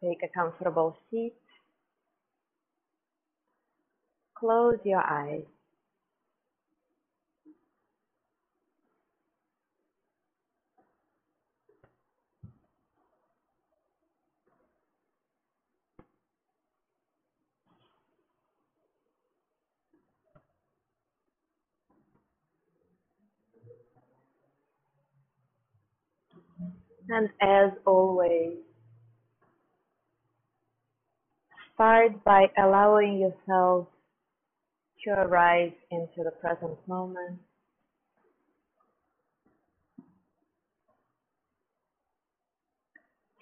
Take a comfortable seat. Close your eyes. And as always, start by allowing yourself to arrive into the present moment.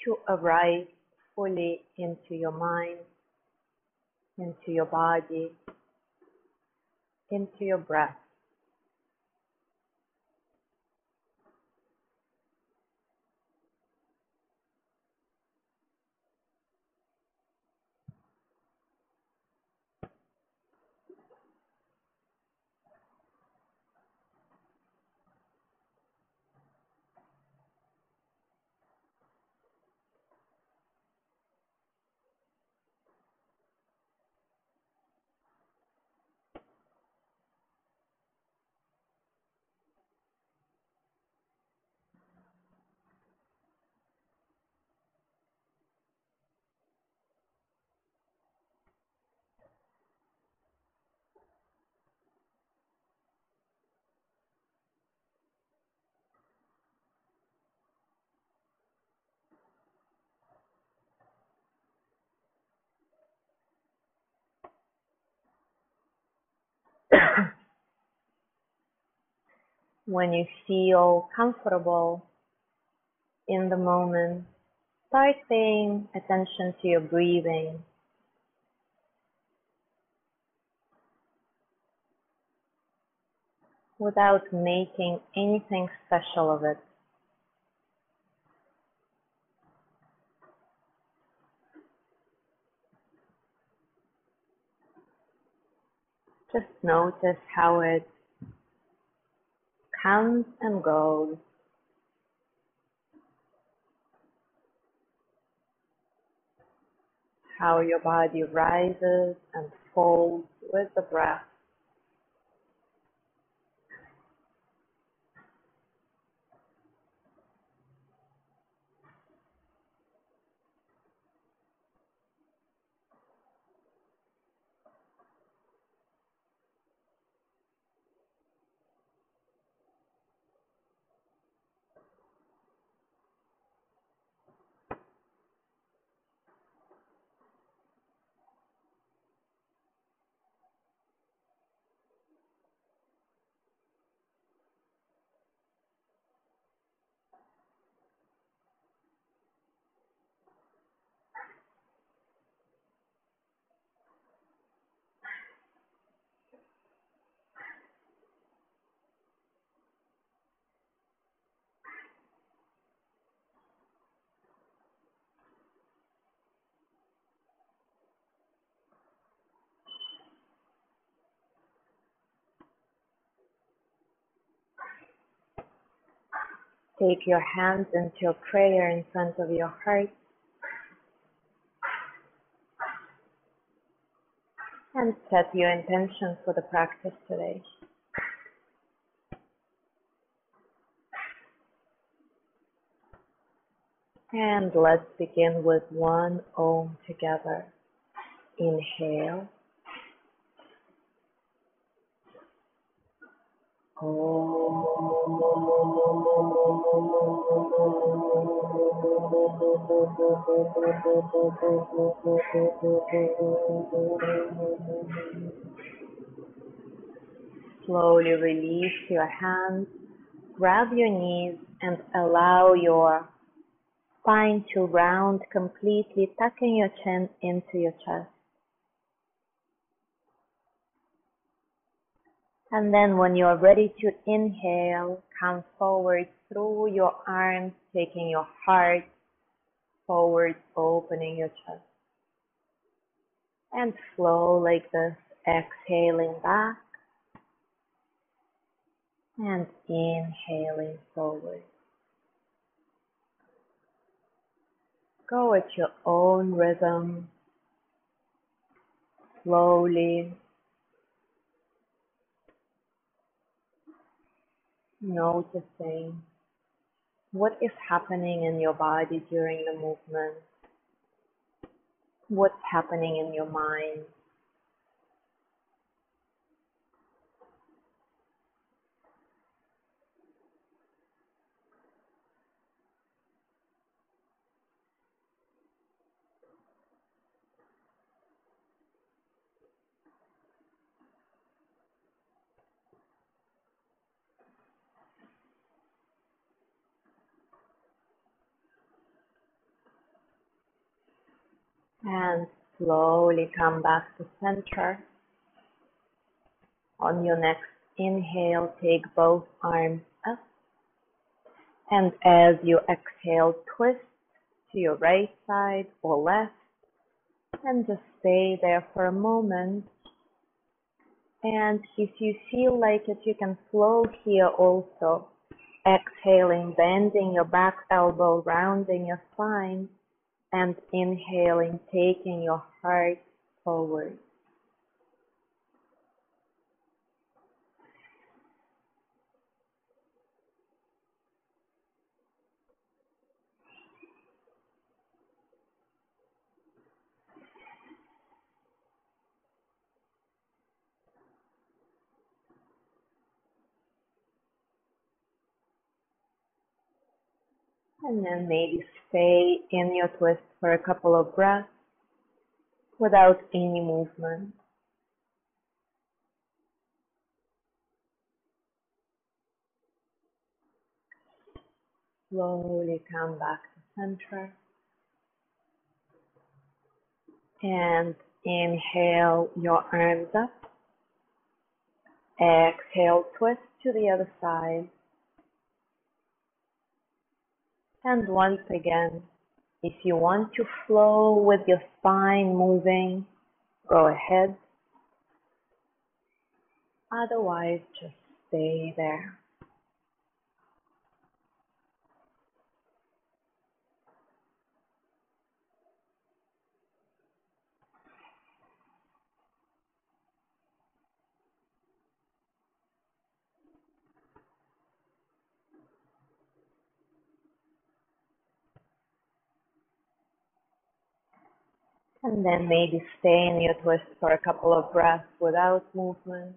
To arrive fully into your mind, into your body, into your breath. When you feel comfortable in the moment, start paying attention to your breathing. Without making anything special of it. Just notice how it comes and goes. How your body rises and falls with the breath. Take your hands into a prayer in front of your heart and set your intention for the practice today. And let's begin with one Om together. Inhale. Slowly release your hands, grab your knees, and allow your spine to round completely, tucking your chin into your chest. And then when you're ready to inhale, come forward through your arms, taking your heart forward, opening your chest. And flow like this, exhaling back and inhaling forward. Go at your own rhythm, slowly, noticing what is happening in your body during the movement, what's happening in your mind. And slowly come back to center. On your next inhale, take both arms up. And as you exhale, twist to your right side or left. And just stay there for a moment. And if you feel like it, you can flow here also. Exhaling, bending your back elbow, rounding your spine. And inhaling, taking your heart forward. And then maybe stay in your twist for a couple of breaths without any movement. Slowly come back to center. And inhale your arms up. Exhale, twist to the other side. And once again, if you want to flow with your spine moving, go ahead. Otherwise, just stay there. And then maybe stay in your twist for a couple of breaths without movement.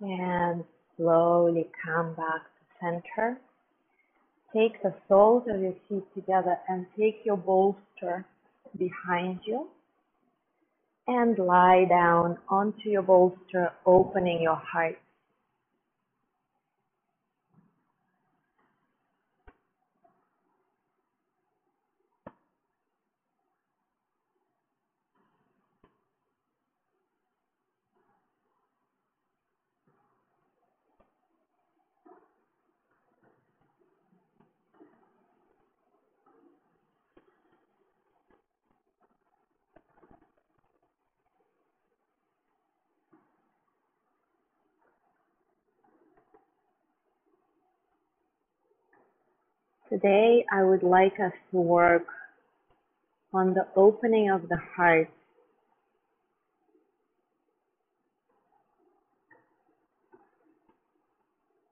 And slowly come back to center. Take the soles of your feet together and take your bolster behind you. And lie down onto your bolster, opening your heart. Today, I would like us to work on the opening of the heart.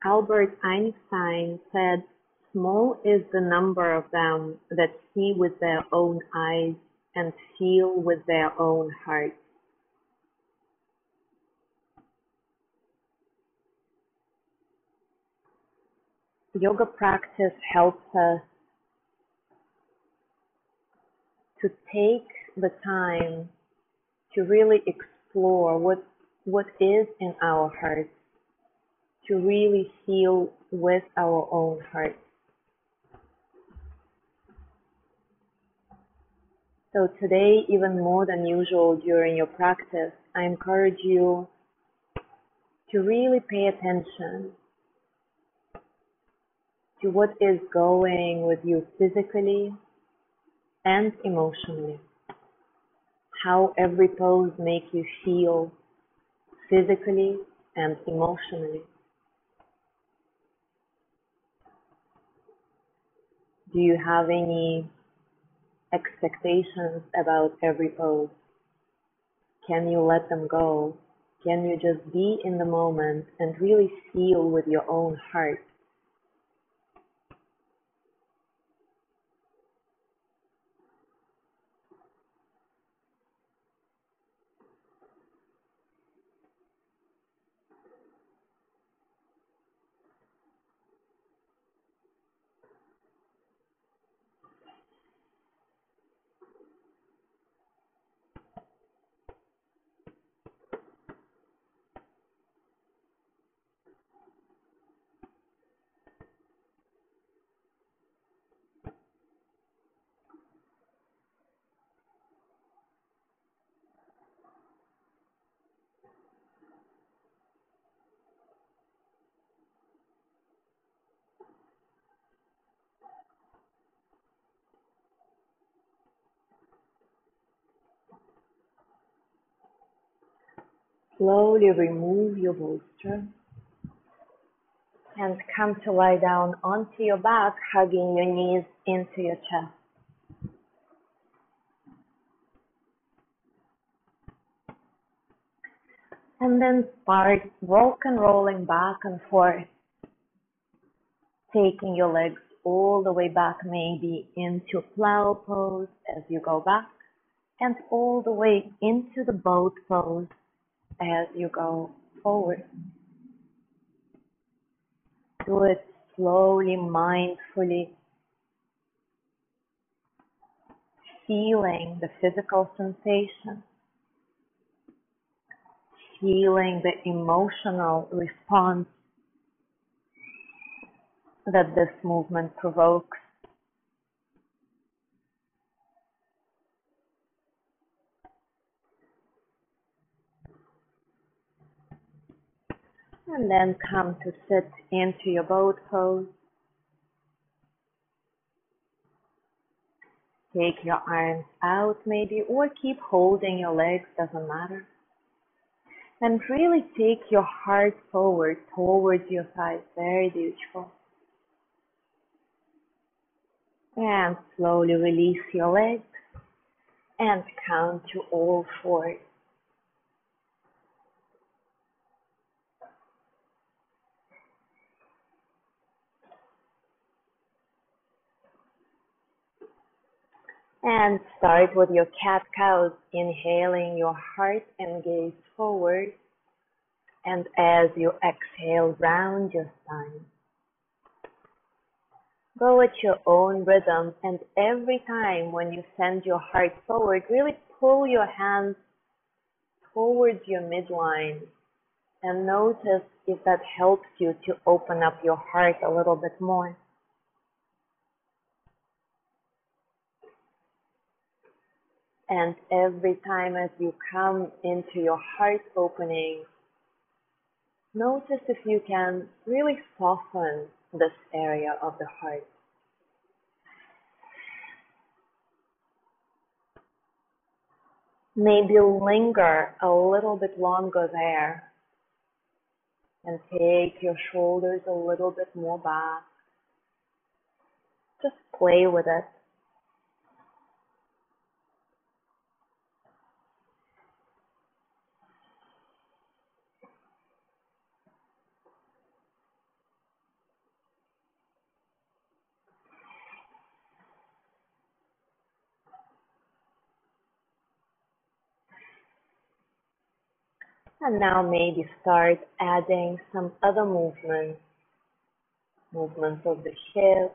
Albert Einstein said, "Small is the number of them that see with their own eyes and feel with their own heart." Yoga practice helps us to take the time to really explore what is in our heart, to really feel with our own heart. So today, even more than usual during your practice, I encourage you to really pay attention to what is going with you physically and emotionally. How every pose makes you feel physically and emotionally. Do you have any expectations about every pose? Can you let them go? Can you just be in the moment and really feel with your own heart? Slowly remove your bolster and come to lie down onto your back, hugging your knees into your chest. And then start rock and rolling back and forth, taking your legs all the way back, maybe into plow pose as you go back, and all the way into the boat pose as you go forward. Do it slowly, mindfully, feeling the physical sensation, feeling the emotional response that this movement provokes. And then come to sit into your boat pose. Take your arms out maybe, or keep holding your legs, doesn't matter. And really take your heart forward towards your thighs, very beautiful. And slowly release your legs and count to all fours. And start with your cat-cows, inhaling your heart and gaze forward. And as you exhale, round your spine. Go at your own rhythm, and every time when you send your heart forward, really pull your hands towards your midline and notice if that helps you to open up your heart a little bit more. And every time as you come into your heart opening, notice if you can really soften this area of the heart. Maybe linger a little bit longer there and take your shoulders a little bit more back. Just play with it. And now maybe start adding some other movements. Movements of the hips,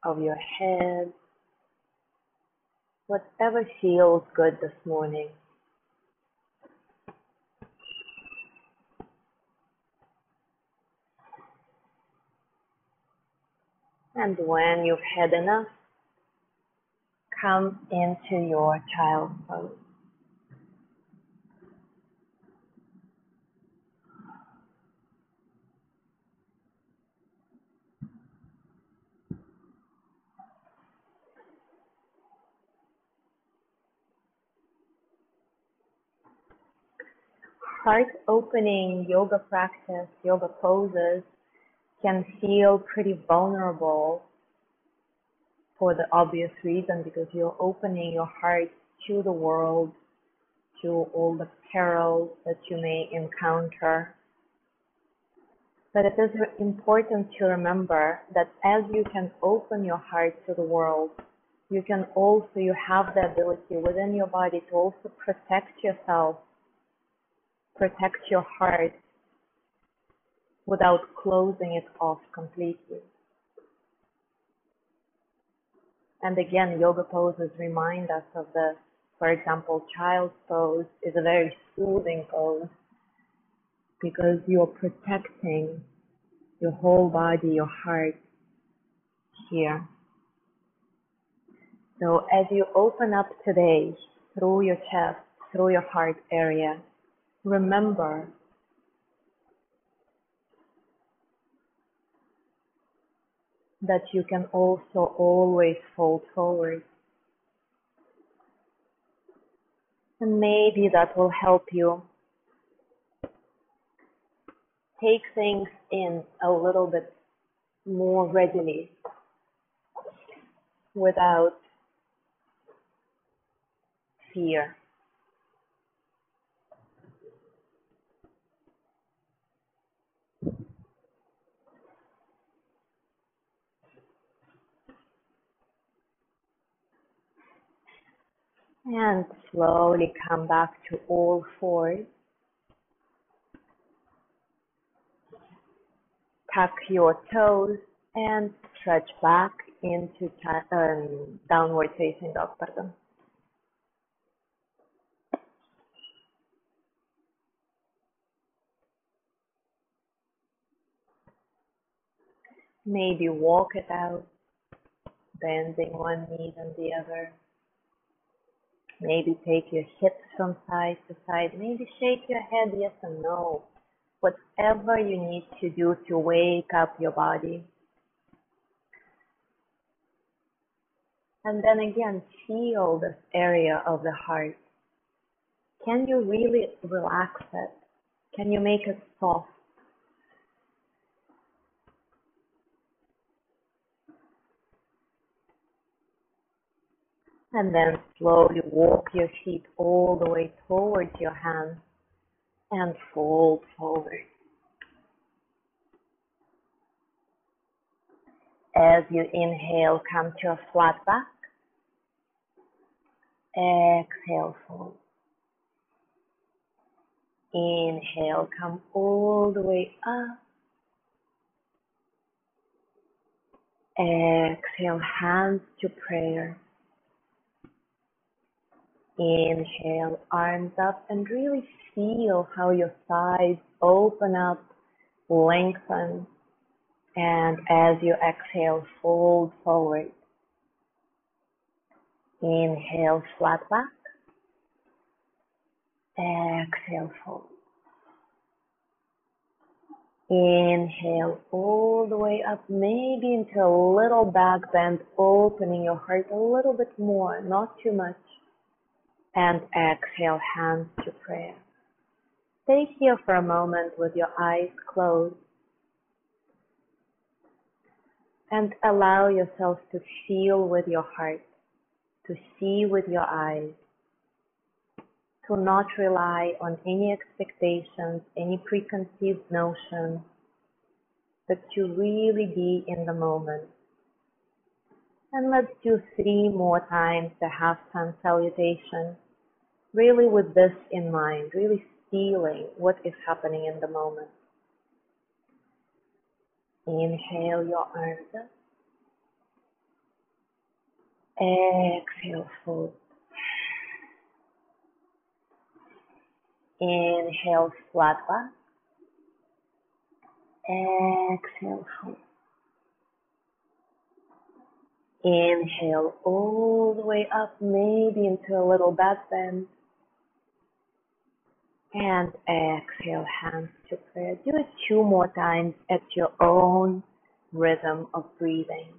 of your head. Whatever feels good this morning. And when you've had enough, come into your child's pose. heart opening yoga practice, yoga poses can feel pretty vulnerable for the obvious reason, because you're opening your heart to the world, to all the perils that you may encounter. But it is important to remember that as you can open your heart to the world, you have the ability within your body to also protect yourself, protect your heart without closing it off completely. And again, yoga poses remind us of this. For example, child's pose is a very soothing pose because you're protecting your whole body, your heart here. So as you open up today through your chest, through your heart area, remember that you can also always fold forward. And maybe that will help you take things in a little bit more readily without fear. And slowly come back to all fours. Tuck your toes and stretch back into downward facing dog. Maybe walk it out, bending one knee and the other. Maybe take your hips from side to side. Maybe shake your head yes and no. Whatever you need to do to wake up your body. And then again, feel this area of the heart. Can you really relax it? Can you make it soft? And then slowly walk your feet all the way towards your hands and fold forward. As you inhale, come to a flat back. Exhale, fold. Inhale, come all the way up. Exhale, hands to prayer. Inhale, arms up, and really feel how your sides open up, lengthen, and as you exhale, fold forward. Inhale, flat back. Exhale, fold. Inhale all the way up, maybe into a little back bend, opening your heart a little bit more, not too much. And exhale, hands to prayer. Stay here for a moment with your eyes closed and allow yourself to feel with your heart, to see with your eyes, to not rely on any expectations, any preconceived notions, but to really be in the moment. And let's do 3 more times the half sun salutation, really with this in mind, really feeling what is happening in the moment. Inhale your arms up. Exhale, fold. Inhale, flat back. Exhale, fold. Inhale all the way up, maybe into a little back bend. And exhale, hands to prayer. Do it 2 more times at your own rhythm of breathing.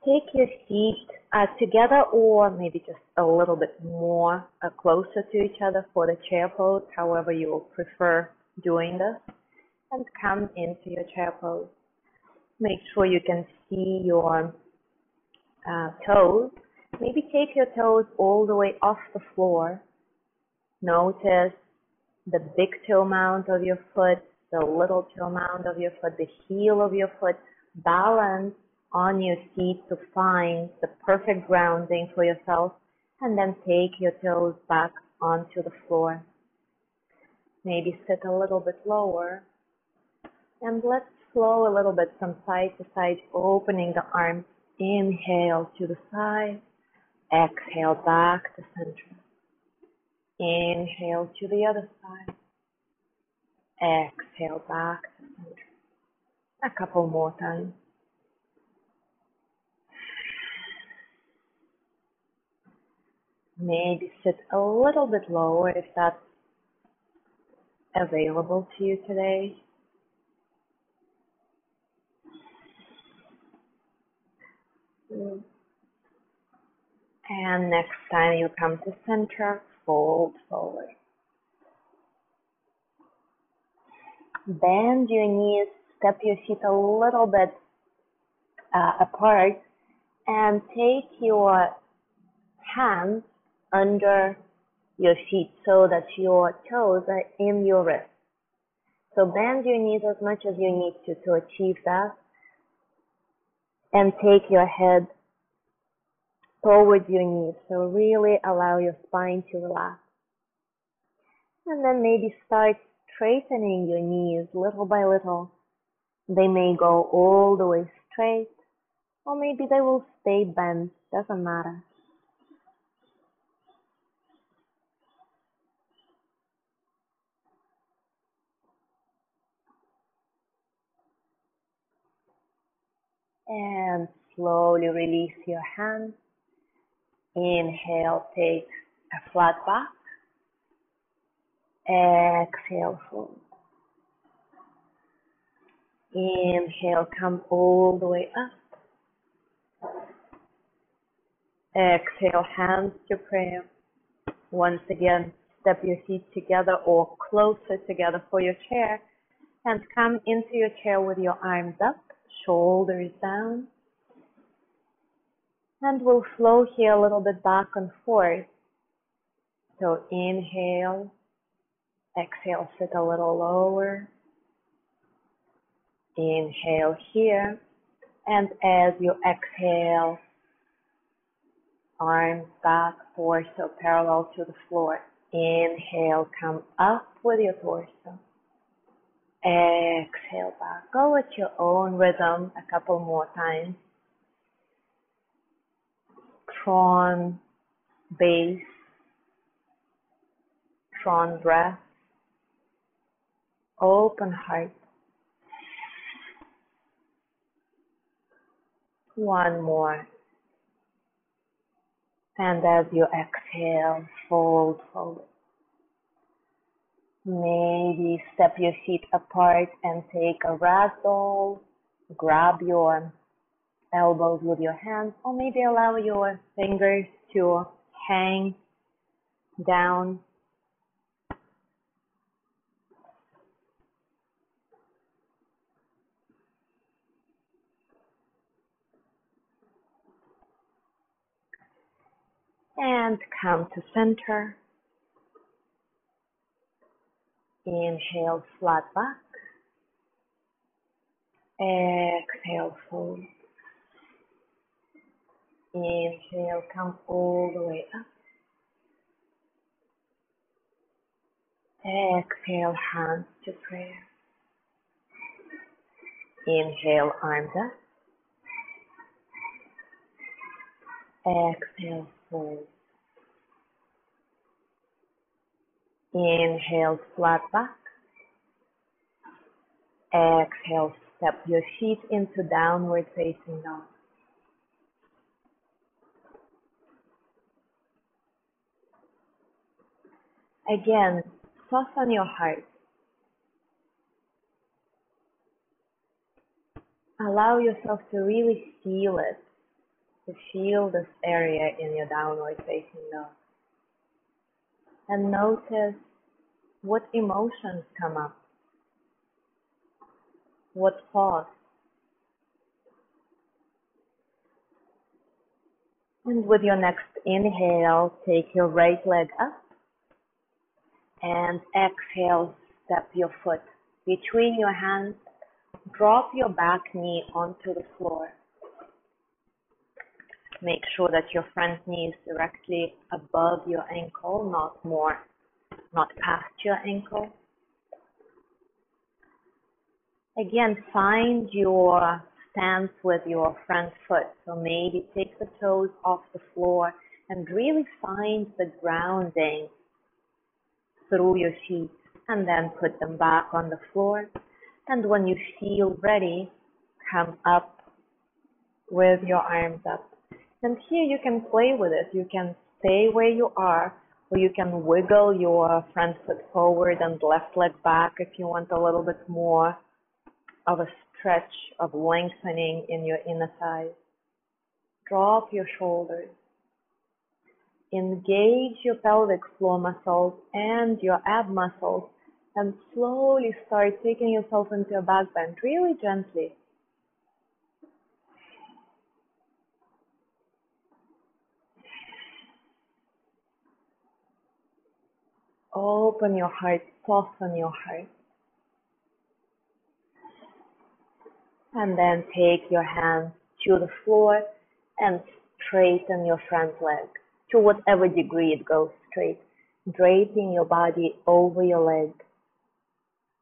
Take your feet together or maybe just a little bit more closer to each other for the chair pose, however you will prefer doing this. And come into your chair pose. Make sure you can see your toes. Maybe take your toes all the way off the floor. Notice the big toe mound of your foot, the little toe mound of your foot, the heel of your foot. Balance on your feet to find the perfect grounding for yourself, and then take your toes back onto the floor. Maybe sit a little bit lower, and let's flow a little bit from side to side, opening the arms. Inhale to the side, exhale back to center. Inhale to the other side, exhale back to center. A couple more times. Maybe sit a little bit lower if that's available to you today. And next time you come to center, fold forward. Bend your knees, step your feet a little bit apart, and take your hands under your feet so that your toes are in your wrists. So bend your knees as much as you need to achieve that, and take your head towards your knees. So really allow your spine to relax. And then maybe start straightening your knees little by little. They may go all the way straight, or maybe they will stay bent, doesn't matter. And slowly release your hands. Inhale, take a flat back. Exhale, fold. Inhale, come all the way up. Exhale, hands to prayer. Once again, step your feet together or closer together for your chair, and come into your chair with your arms up, shoulders down. And we'll flow here a little bit back and forth. So inhale, exhale, sit a little lower. Inhale here, and as you exhale, arms back, torso parallel to the floor. Inhale, come up with your torso. Exhale back. Go at your own rhythm a couple more times. Strong base, strong breath, open heart. One more. And as you exhale, fold forward. Maybe step your feet apart and take a ragdoll. Grab your elbows with your hands, or maybe allow your fingers to hang down. And come to center. Inhale, flat back. Exhale, fold. Inhale, come all the way up. Exhale, hands to prayer. Inhale, arms up. Exhale, fold. Inhale, flat back. Exhale, step your feet into downward facing dog. Again, soften your heart. Allow yourself to really feel it. to feel this area in your downward facing dog. And notice what emotions come up, what thoughts. And with your next inhale, take your right leg up, and exhale, step your foot between your hands, drop your back knee onto the floor. Make sure that your front knee is directly above your ankle, not past your ankle. Again, find your stance with your front foot. So maybe take the toes off the floor and really find the grounding through your feet, and then put them back on the floor. And when you feel ready, come up with your arms up. And here you can play with it. You can stay where you are, or you can wiggle your front foot forward and left leg back if you want a little bit more of a stretch of lengthening in your inner thighs. Drop your shoulders. Engage your pelvic floor muscles and your ab muscles, and slowly start taking yourself into a back bend, really gently. Open your heart, soften your heart. And then take your hands to the floor and straighten your front leg to whatever degree it goes straight, draping your body over your leg,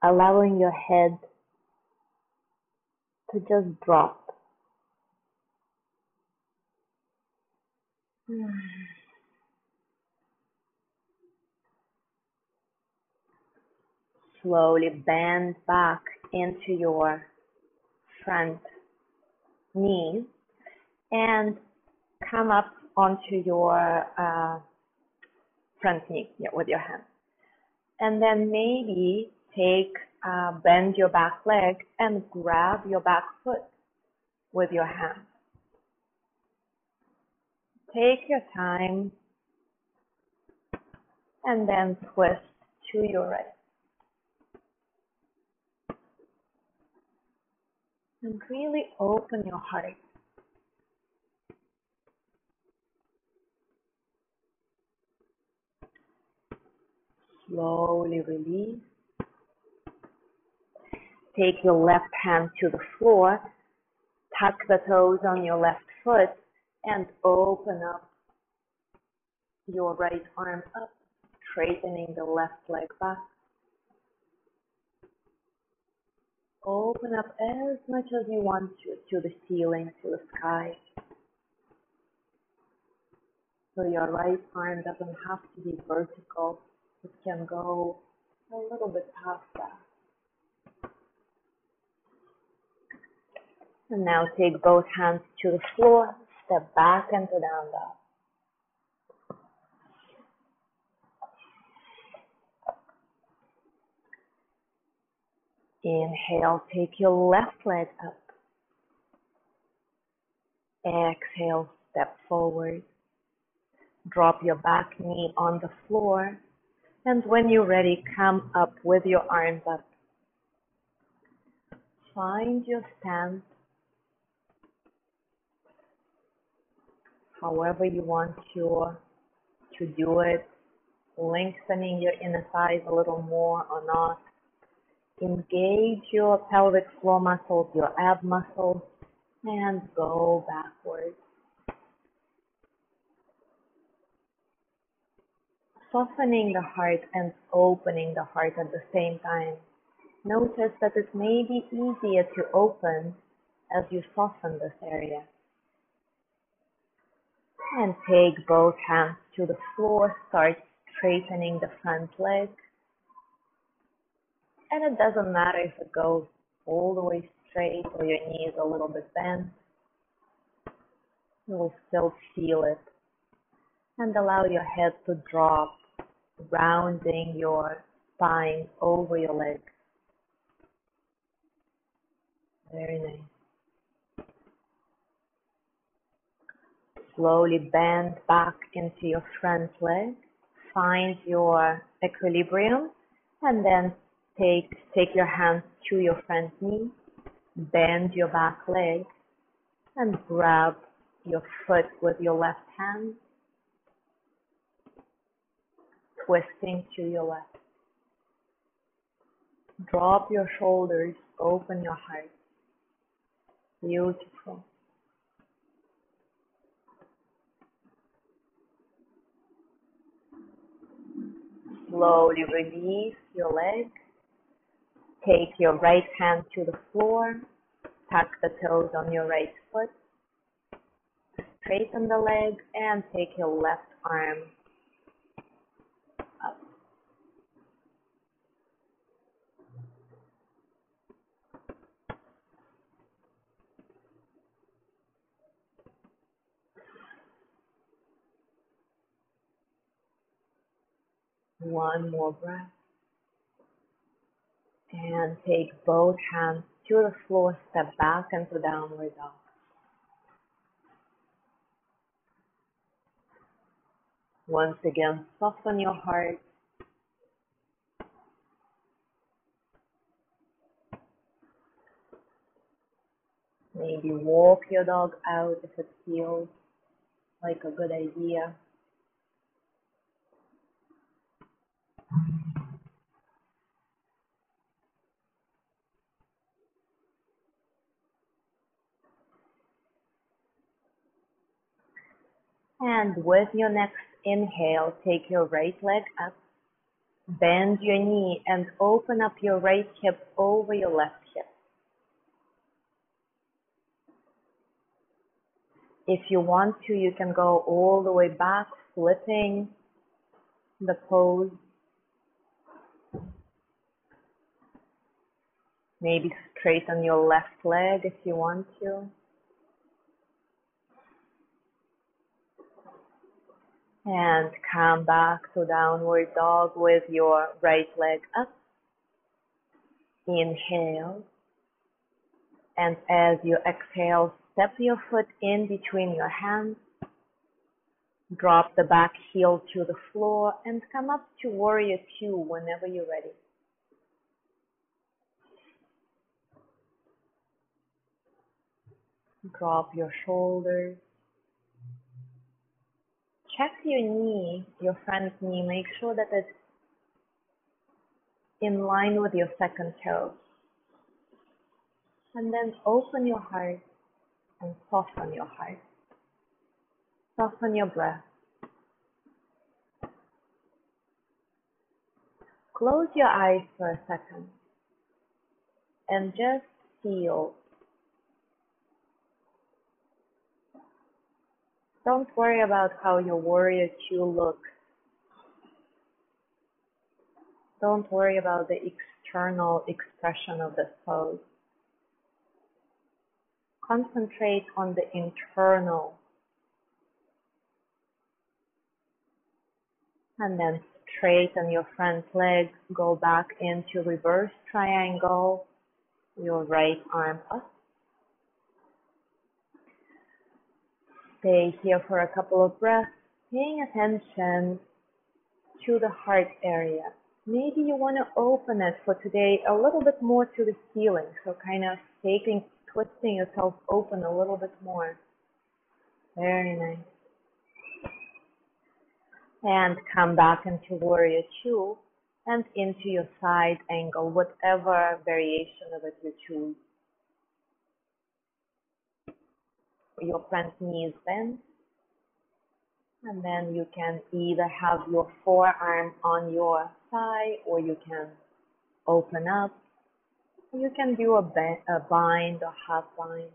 allowing your head to just drop. Slowly bend back into your front knee and come up onto your front knee with your hand. And then maybe bend your back leg and grab your back foot with your hand. Take your time and then twist to your right. And really open your heart. Slowly release. Take your left hand to the floor, tuck the toes on your left foot, and open up your right arm up, straightening the left leg back. Open up as much as you want to the ceiling, to the sky. So your right arm doesn't have to be vertical. It can go a little bit past that. And now take both hands to the floor, step back into down dog. Inhale, take your left leg up. Exhale, step forward. Drop your back knee on the floor. And when you're ready, come up with your arms up. Find your stance. However you want to do it, lengthening your inner thighs a little more or not. Engage your pelvic floor muscles, your ab muscles, and go backwards. Softening the heart and opening the heart at the same time. Notice that it may be easier to open as you soften this area. And take both hands to the floor, start straightening the front leg. And it doesn't matter if it goes all the way straight or your knee is a little bit bent. You will still feel it. And allow your head to drop, rounding your spine over your leg. Very nice. Slowly bend back into your front leg. Find your equilibrium and then take your hands to your front knee. Bend your back leg and grab your foot with your left hand, twisting to your left. Drop your shoulders, open your heart. Beautiful. Slowly release your leg. Take your right hand to the floor. Tuck the toes on your right foot. Straighten the leg and take your left arm up. One more breath. And take both hands to the floor. Step back into downward dog. Once again, soften your heart. Maybe walk your dog out if it feels like a good idea. And with your next inhale, take your right leg up. Bend your knee and open up your right hip over your left hip. If you want to, you can go all the way back, flipping the pose. Maybe straighten your left leg if you want to. And come back to downward dog with your right leg up. Inhale. And as you exhale, step your foot in between your hands. Drop the back heel to the floor and come up to warrior two whenever you're ready. Drop your shoulders. Check your knee, your front knee. Make sure that it's in line with your second toe. And then open your heart and soften your heart. Soften your breath. Close your eyes for a second and just feel. Don't worry about how your warrior two looks. Don't worry about the external expression of this pose. Concentrate on the internal. And then straighten your front leg, go back into reverse triangle, your right arm up. Stay here for a couple of breaths, paying attention to the heart area. Maybe you want to open it for today a little bit more to the ceiling, so kind of twisting yourself open a little bit more. Very nice. And come back into warrior two and into your side angle, whatever variation of it you choose. Your front knee is bent, and then you can either have your forearm on your thigh, or you can open up. You can do a bind or half bind.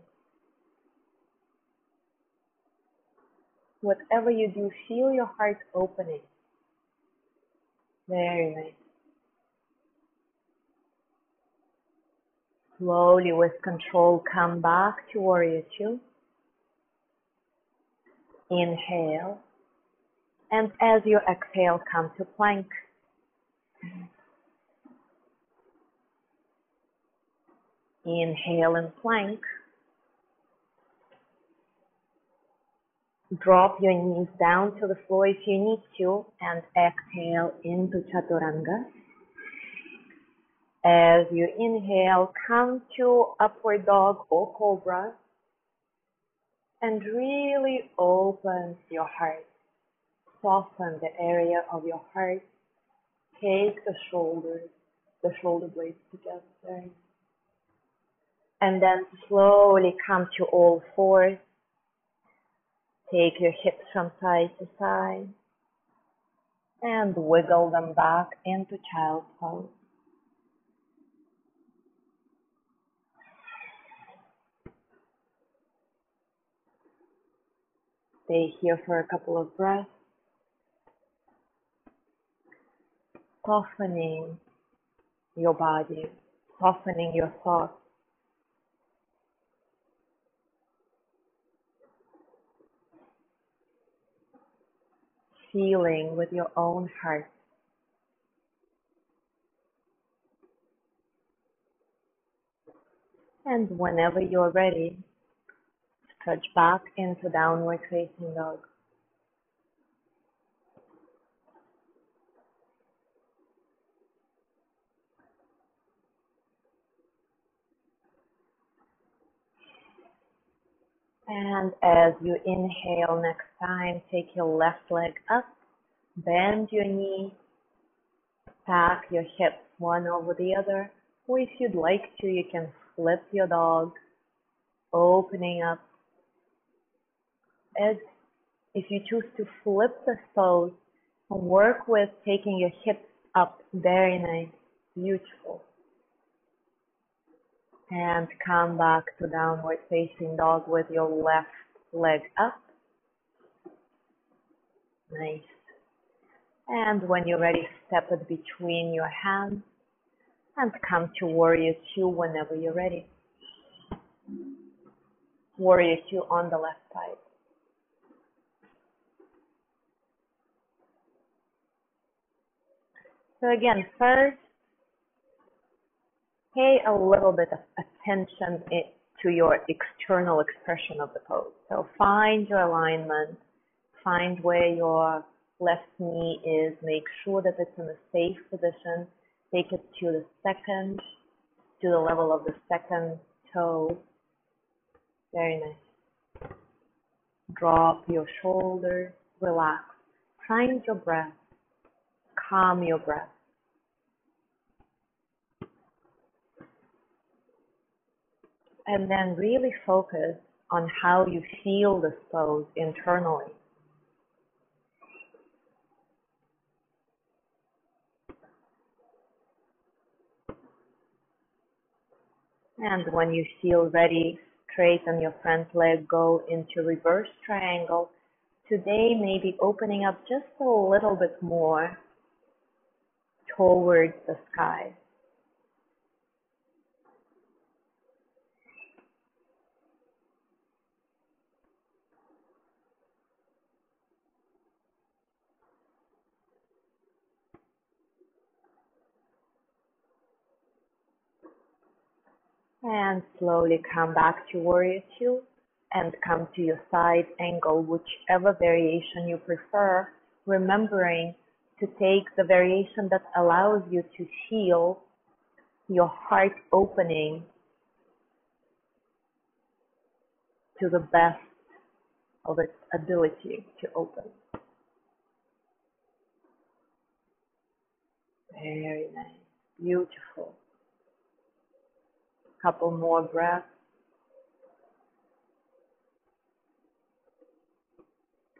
Whatever you do, feel your heart opening. Very nice. Slowly, with control, come back to warrior two. Inhale. And as you exhale, come to plank. Inhale in plank. Drop your knees down to the floor if you need to, and exhale into Chaturanga. As you inhale, come to upward dog or cobra, and really open your heart. Soften the area of your heart. Take the shoulder blades together. And then slowly come to all fours. Take your hips from side to side. And wiggle them back into child's pose. Stay here for a couple of breaths. Softening your body, softening your thoughts. Feeling with your own heart. And whenever you're ready, stretch back into downward facing dog. And as you inhale next time, take your left leg up, bend your knee, stack your hips one over the other, or if you'd like to, you can flip your dog, opening up. As if you choose to flip the pose, work with taking your hips up, very nice, beautiful. And come back to downward facing dog with your left leg up. Nice. And when you're ready, step it between your hands and come to warrior two whenever you're ready. Warrior two on the left side. So again, first, pay a little bit of attention to your external expression of the pose. So find your alignment, find where your left knee is, make sure that it's in a safe position, take it to the level of the second toe. Very nice. Drop your shoulders, relax, find your breath, calm your breath. And then really focus on how you feel this pose internally. And when you feel ready, straighten your front leg, go into reverse triangle. Today, maybe opening up just a little bit more towards the sky. And slowly come back to warrior two and come to your side angle, whichever variation you prefer, remembering to take the variation that allows you to feel your heart opening to the best of its ability to open. Very nice, beautiful. Couple more breaths.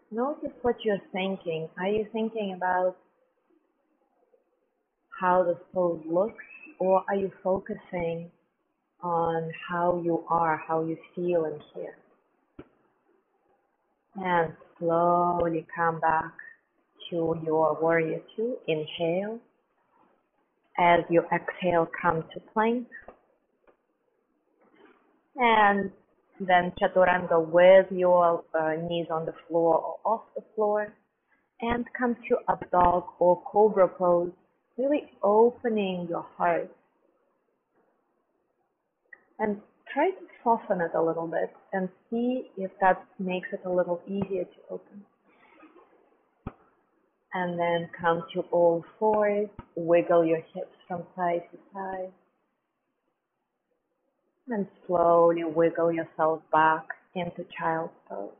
Notice what you're thinking. Are you thinking about how the pose looks, or are you focusing on how you are, how you feel in here? And slowly come back to your warrior two. Inhale. As you exhale, come to plank. And then Chaturanga with your knees on the floor or off the floor. And come to up dog or cobra pose, really opening your heart. And try to soften it a little bit and see if that makes it a little easier to open. And then come to all fours, wiggle your hips from side to side, and slowly wiggle yourself back into child's pose.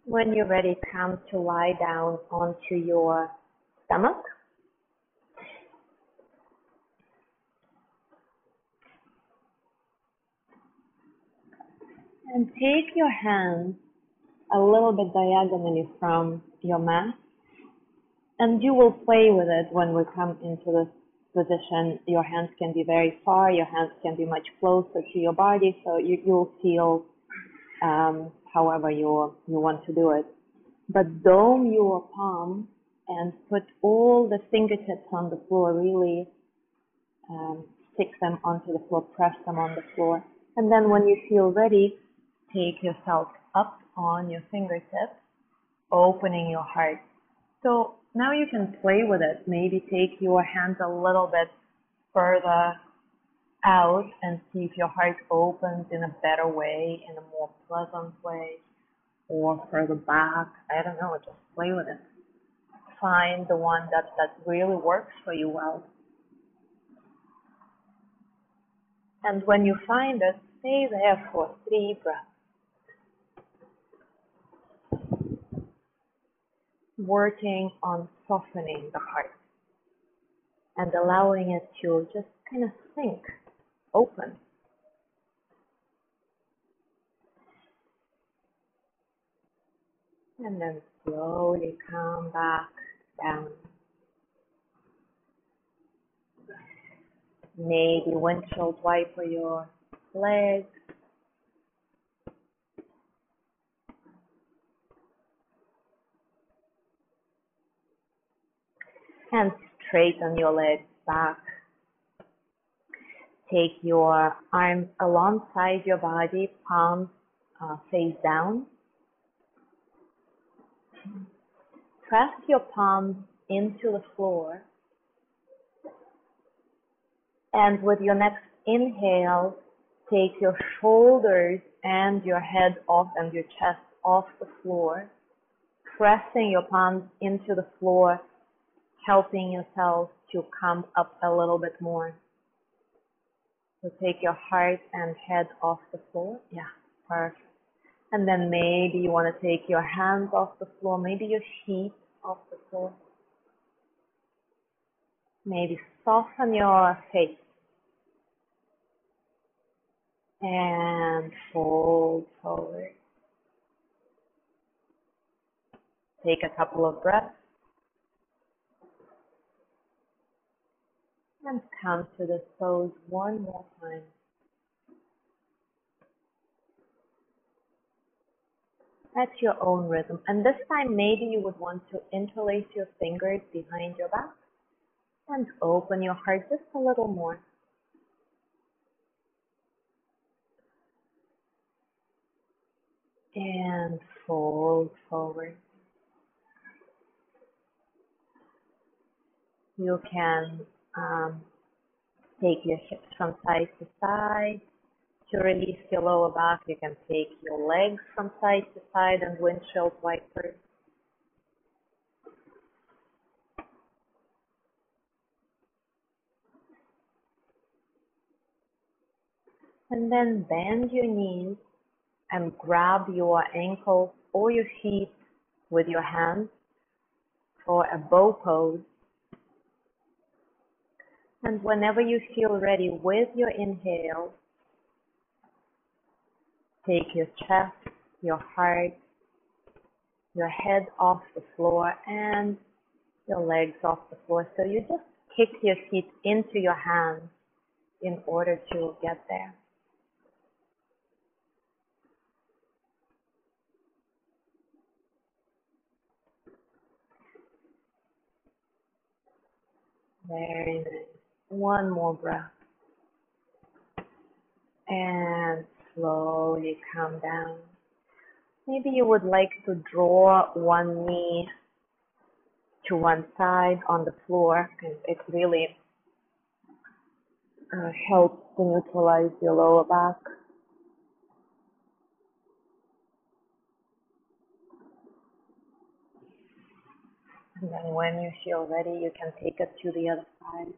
When you're ready, come to lie down onto your stomach. And take your hands a little bit diagonally from your mat. And you will play with it when we come into this position. Your hands can be very far, your hands can be much closer to your body, so you'll feel however you want to do it. But dome your palm and put all the fingertips on the floor, really stick them onto the floor, press them on the floor. And then when you feel ready, take yourself up on your fingertips, opening your heart. So now you can play with it. Maybe take your hands a little bit further out and see if your heart opens in a better way, in a more pleasant way, or further back. I don't know, just play with it. Find the one that really works for you well. And when you find it, stay there for 3 breaths. Working on softening the heart and allowing it to just kind of sink, open. And then slowly come back down. Maybe windshield wiper your legs. And straighten your legs back. Take your arms alongside your body, palms face down. Press your palms into the floor. And with your next inhale, take your shoulders and your head off and your chest off the floor, pressing your palms into the floor, helping yourself to come up a little bit more. So take your heart and head off the floor. Yeah, perfect. And then maybe you want to take your hands off the floor, maybe your feet off the floor. Maybe soften your face. And fold forward. Take a couple of breaths. And come to this pose one more time. At your own rhythm. And this time maybe you would want to interlace your fingers behind your back and open your heart just a little more. And fold forward. You can take your hips from side to side. To release your lower back, you can take your legs from side to side and windshield wipers. And then bend your knees and grab your ankles or your feet with your hands for a bow pose. And whenever you feel ready with your inhale, take your chest, your heart, your head off the floor and your legs off the floor. So you just kick your feet into your hands in order to get there. Very nice. One more breath. And slowly come down. Maybe you would like to draw one knee to one side on the floor, and it really helps to neutralize your lower back. And then when you feel ready, you can take it to the other side.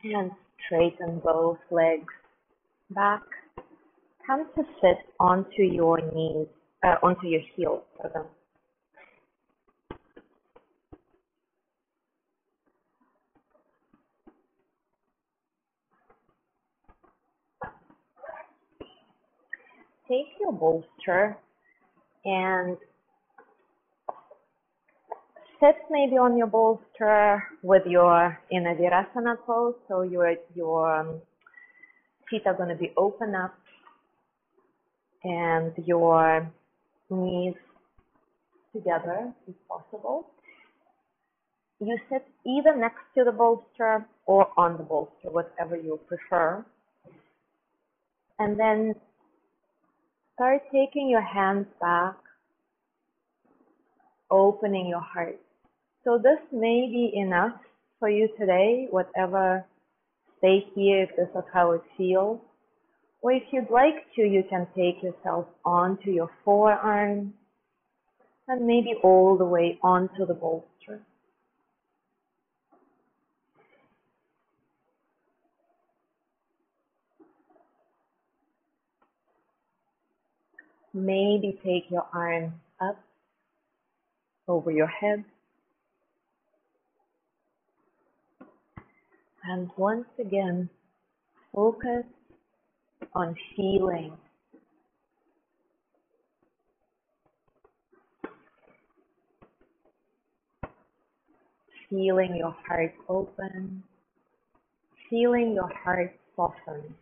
And straighten both legs back. Come to sit onto your knees, onto your heels. Pardon. Take your bolster and sit maybe on your bolster with your in a virasana pose. So your feet are going to be open up and your knees together if possible. You sit either next to the bolster or on the bolster, whatever you prefer. And then start taking your hands back, opening your heart. So this may be enough for you today, whatever, stay here if this is how it feels. Or if you'd like to, you can take yourself onto your forearm and maybe all the way onto the bolster. Maybe take your arms up over your head. And once again, focus on feeling. Feeling your heart open. Feeling your heart soften.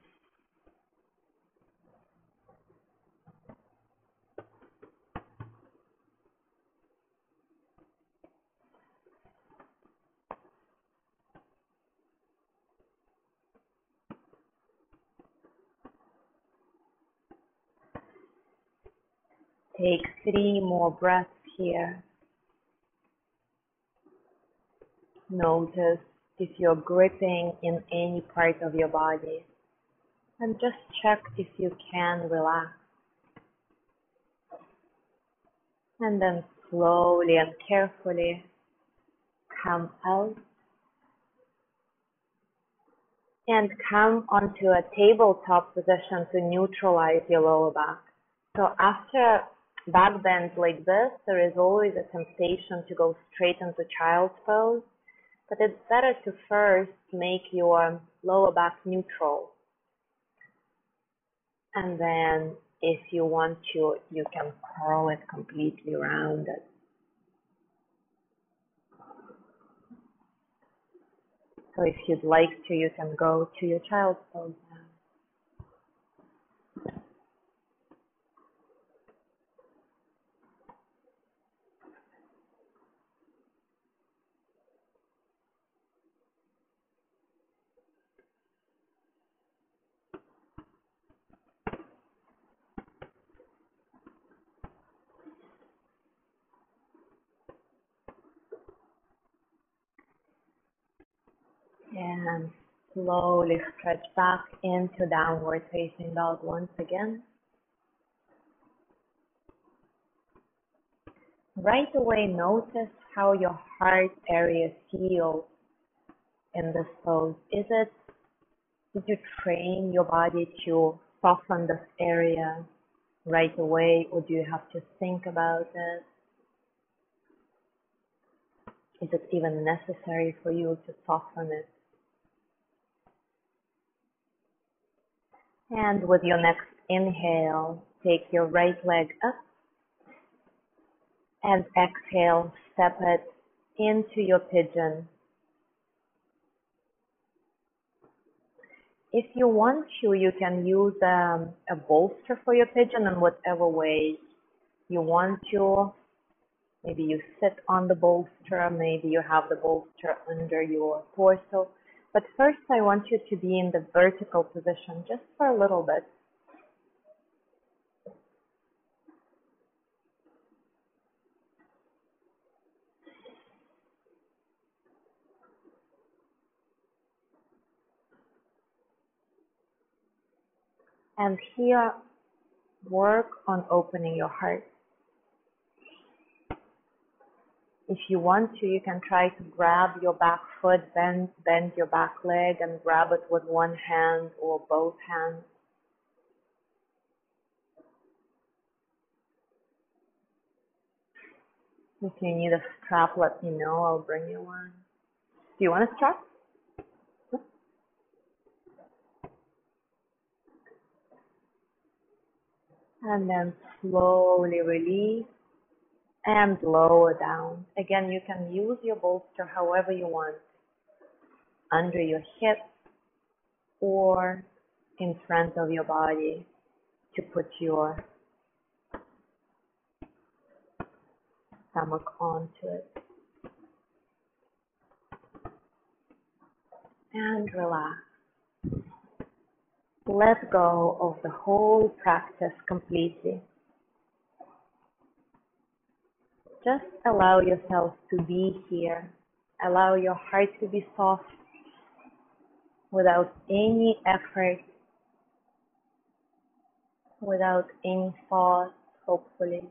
Take 3 more breaths here. Notice if you're gripping in any part of your body. And just check if you can relax. And then slowly and carefully come out. And come onto a tabletop position to neutralize your lower back. So after back bends like this, there is always a temptation to go straight into child's pose, but it's better to first make your lower back neutral. And then if you want to, you can curl it completely rounded. So if you'd like to, you can go to your child's pose now. And slowly stretch back into downward facing dog once again. Right away, notice how your heart area feels in this pose. Did you train your body to soften this area right away, or do you have to think about it? Is it even necessary for you to soften it? And with your next inhale, Take your right leg up and exhale, step it into your pigeon. If you want to, you can use a bolster for your pigeon in whatever way you want to. Maybe you sit on the bolster, maybe you have the bolster under your torso. But first I want you to be in the vertical position just for a little bit. And here, work on opening your heart. If you want to, you can try to grab your back foot, bend your back leg and grab it with one hand or both hands. If you need a strap, let me know. I'll bring you one. Do you want a strap? And then slowly release and lower down. Again, you can use your bolster however you want, under your hip or in front of your body to put your stomach onto it. And relax. Let go of the whole practice completely. Just allow yourself to be here. Allow your heart to be soft without any effort, without any thought, hopefully.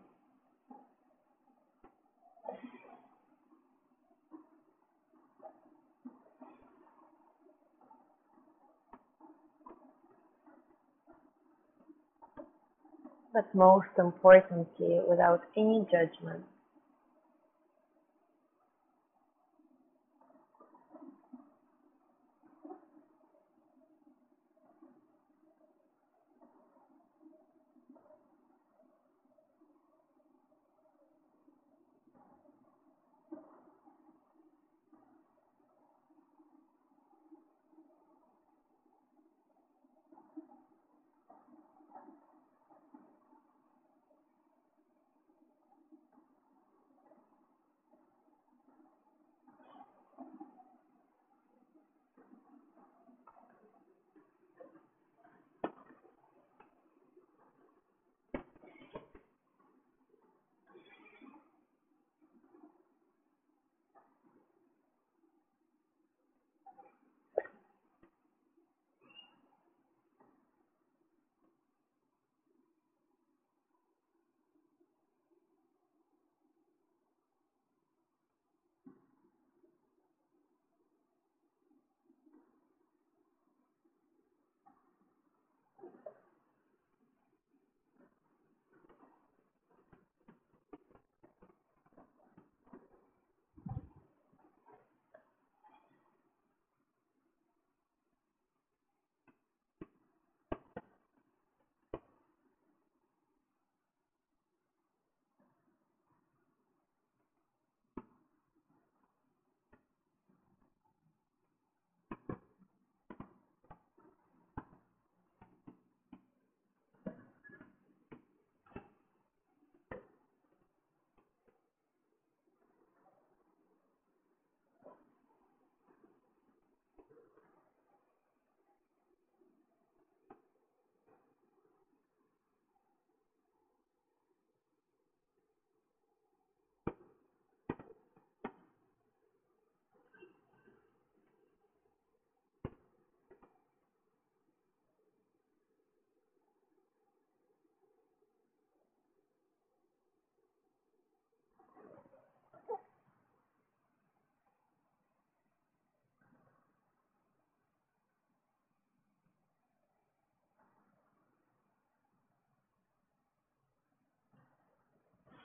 But most importantly, without any judgment.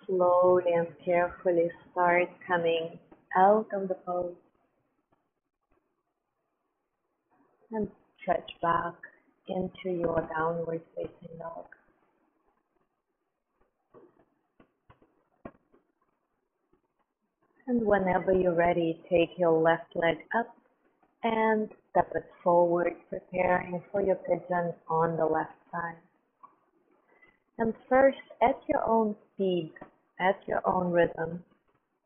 Slowly and carefully start coming out of the pose and stretch back into your downward facing dog. And whenever you're ready, take your left leg up and step it forward, preparing for your pigeon on the left side. And first, at your own speed, at your own rhythm,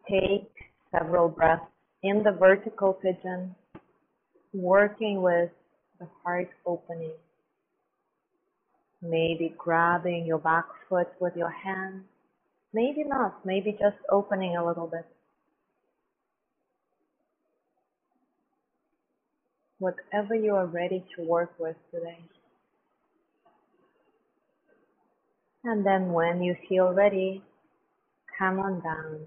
take several breaths in the vertical pigeon, working with the heart opening. Maybe grabbing your back foot with your hand, maybe not, maybe just opening a little bit. Whatever you are ready to work with today. And then when you feel ready, come on down.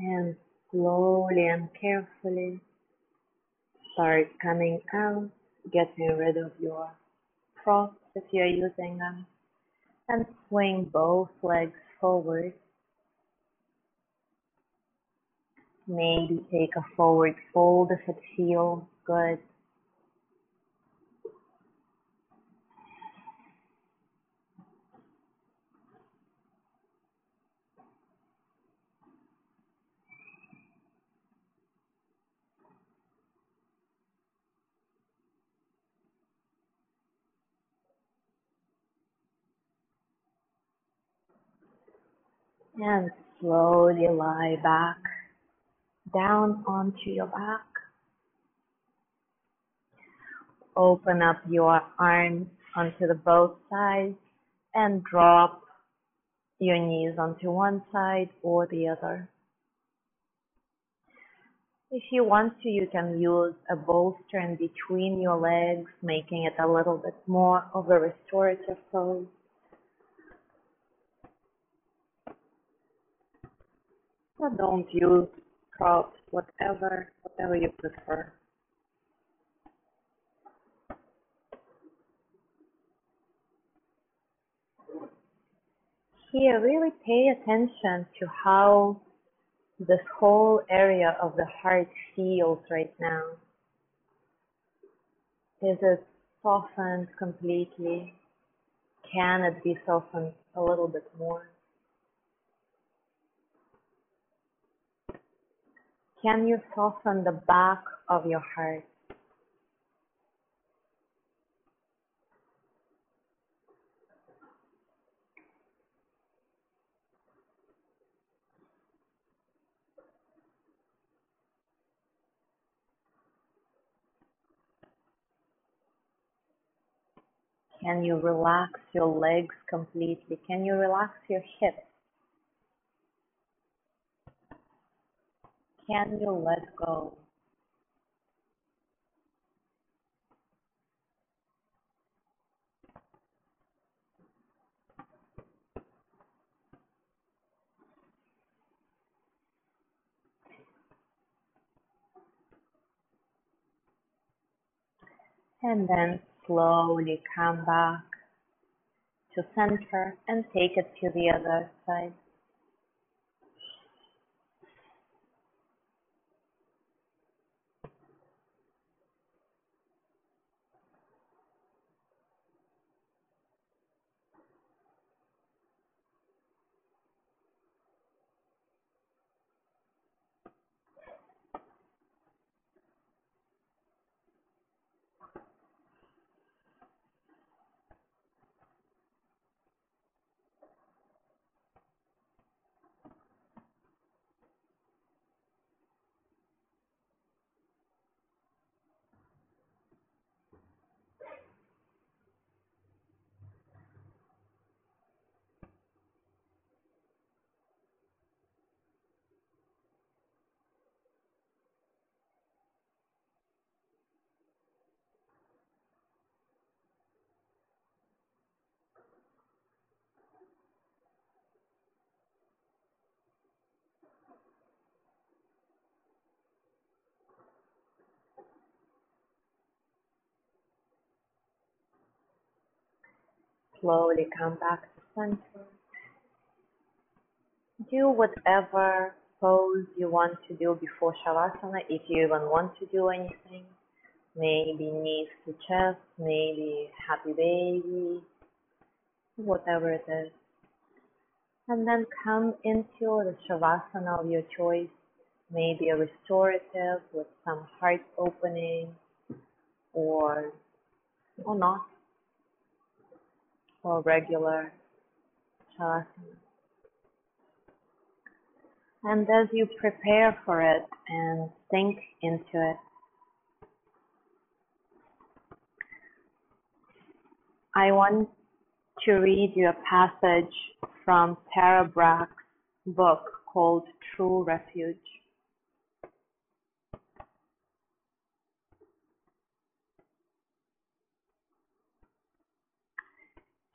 And slowly and carefully start coming out, getting rid of your props if you're using them, and swing both legs forward. Maybe take a forward fold if it feels good. And slowly lie back down onto your back. Open up your arms onto the both sides and drop your knees onto one side or the other. If you want to, you can use a bolster in between your legs, making it a little bit more of a restorative pose. Or don't use props, whatever you prefer. Here, really pay attention to how this whole area of the heart feels right now. Is it softened completely? Can it be softened a little bit more? Can you soften the back of your heart? Can you relax your legs completely? Can you relax your hips? Can you let go? And then slowly come back to center and take it to the other side. Slowly come back to center. Do whatever pose you want to do before Shavasana, if you even want to do anything. Maybe knees to chest, maybe happy baby, whatever it is. And then come into the Shavasana of your choice, maybe a restorative with some heart opening or not, or regular Shavasana. And as you prepare for it and sink into it, I want to read you a passage from Tara Brach's book called True Refuge.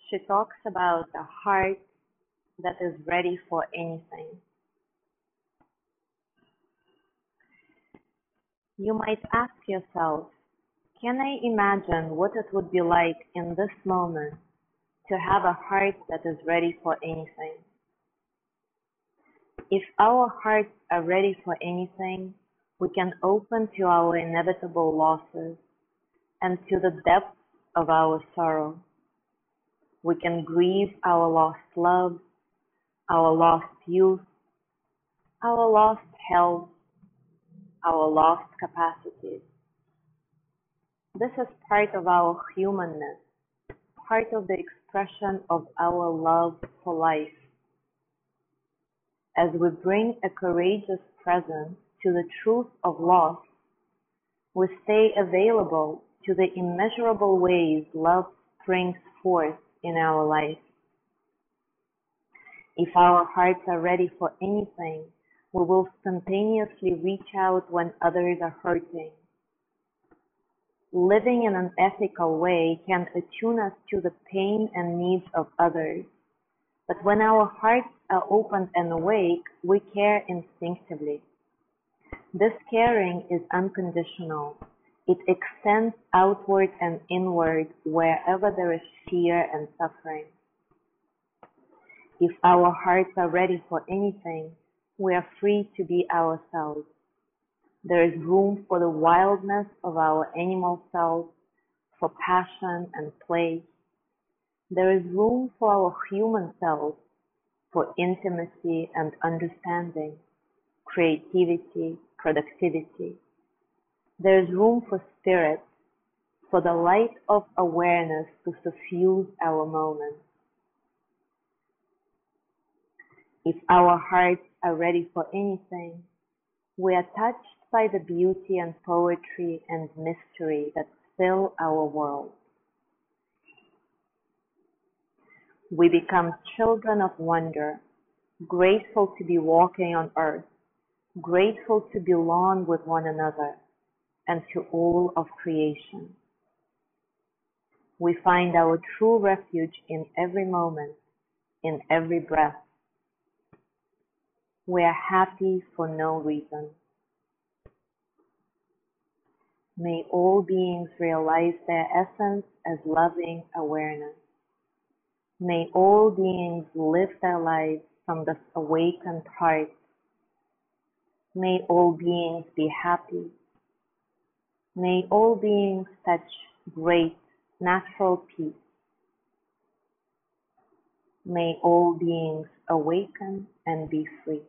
She talks about a heart that is ready for anything. You might ask yourself, can I imagine what it would be like in this moment to have a heart that is ready for anything? If our hearts are ready for anything, we can open to our inevitable losses and to the depths of our sorrow. We can grieve our lost love, our lost youth, our lost health, our lost capacities. This is part of our humanness, part of the expression of our love for life. As we bring a courageous presence to the truth of loss, we stay available to the immeasurable ways love springs forth in our life. If our hearts are ready for anything, we will spontaneously reach out when others are hurting. Living in an ethical way can attune us to the pain and needs of others. But when our hearts are open and awake, we care instinctively. This caring is unconditional. It extends outward and inward wherever there is fear and suffering. If our hearts are ready for anything, we are free to be ourselves. There is room for the wildness of our animal selves, for passion and play. There is room for our human selves, for intimacy and understanding, creativity, productivity. There is room for spirit, for the light of awareness to suffuse our moments. If our hearts are ready for anything, we are touched by the beauty and poetry and mystery that fill our world. We become children of wonder, grateful to be walking on earth, grateful to belong with one another and to all of creation. We find our true refuge in every moment, in every breath. We are happy for no reason. May all beings realize their essence as loving awareness. May all beings live their lives from this awakened heart. May all beings be happy. May all beings touch great natural peace. May all beings awaken and be free.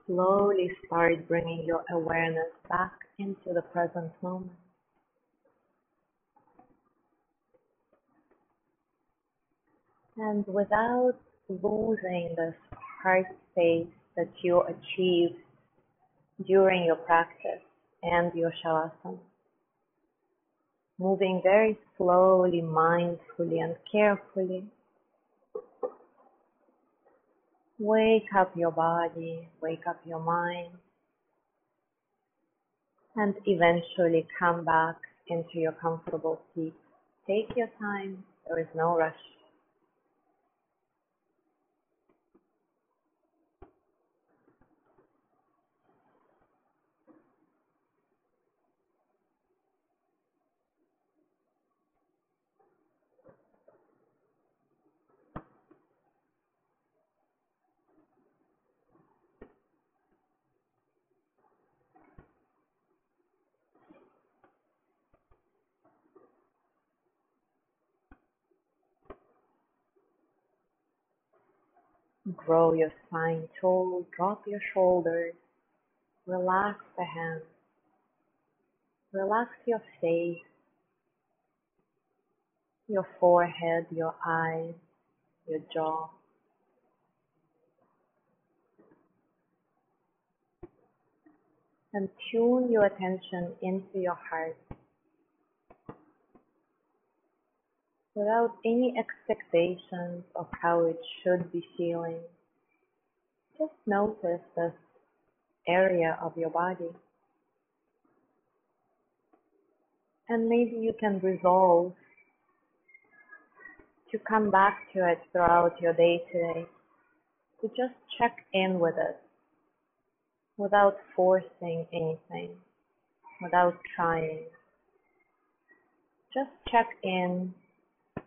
slowly start bringing your awareness back into the present moment. And without losing this heart space that you achieved during your practice and your shavasana, moving very slowly, mindfully, and carefully, wake up your body, wake up your mind, and eventually come back into your comfortable seat. Take your time, there is no rush. Grow your spine tall, drop your shoulders, relax the hands, relax your face, your forehead, your eyes, your jaw. And tune your attention into your heart without any expectations of how it should be feeling. Just notice this area of your body. And maybe you can resolve to come back to it throughout your day today, to just check in with it without forcing anything, without trying. Just check in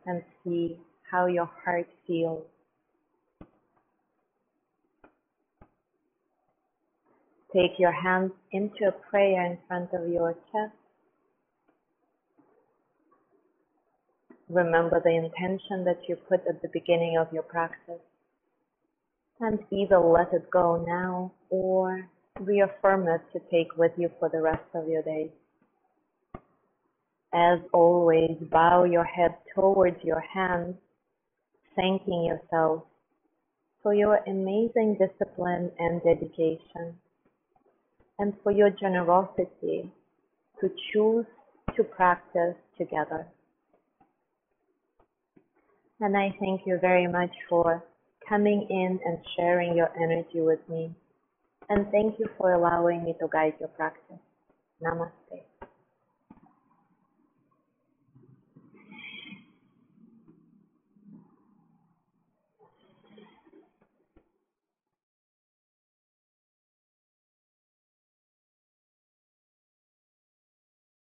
and see how your heart feels. Take your hands into a prayer in front of your chest. Remember the intention that you put at the beginning of your practice, and either let it go now or reaffirm it to take with you for the rest of your day. As always, bow your head towards your hands, thanking yourself for your amazing discipline and dedication, and for your generosity to choose to practice together. And I thank you very much for coming in and sharing your energy with me. And thank you for allowing me to guide your practice. Namaste.